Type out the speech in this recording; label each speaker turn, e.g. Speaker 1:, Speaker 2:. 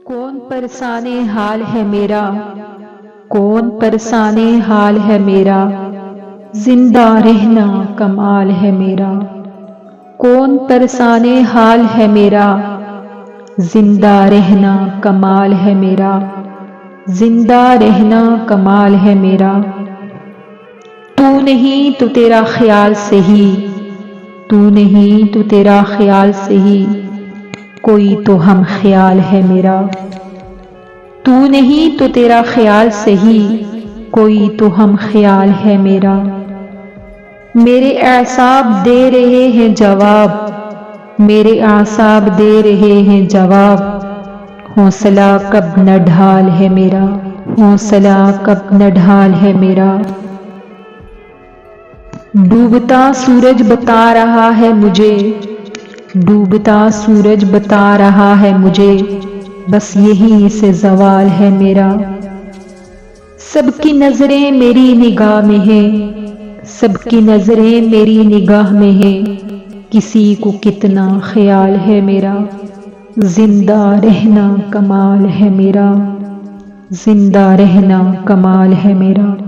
Speaker 1: کون پرسان حال ہے میرا، کون پرسان حال ہے میرا، زندہ رہنا کمال ہے میرا۔ کون پرسان حال ہے میرا، زندہ رہنا کمال ہے میرا، زندہ رہنا کمال ہے میرا۔ تو نہیں تو تیرا خیال سہی، تو نہیں تو تیرا خیال سہی، کوئی تو ہم خیال ہے میرا۔ تو نہیں تو تیرا خیال سہی، کوئی تو ہم خیال ہے میرا۔ میرے اعصاب دے رہے ہیں جواب، میرے اعصاب دے رہے ہیں جواب، حوصلہ کب نہ ڈھال ہے میرا، حوصلہ کب نہ ڈھال ہے میرا۔ ڈوبتا سورج بتا رہا ہے مجھے، ڈوبتا سورج بتا رہا ہے مجھے، بس یہیں سے زوال ہے میرا۔ سب کی نظریں میری نگاہ میں ہیں، سب کی نظریں میری نگاہ میں ہیں، کسی کو کتنا خیال ہے میرا۔ زندہ رہنا کمال ہے میرا، زندہ رہنا کمال ہے میرا۔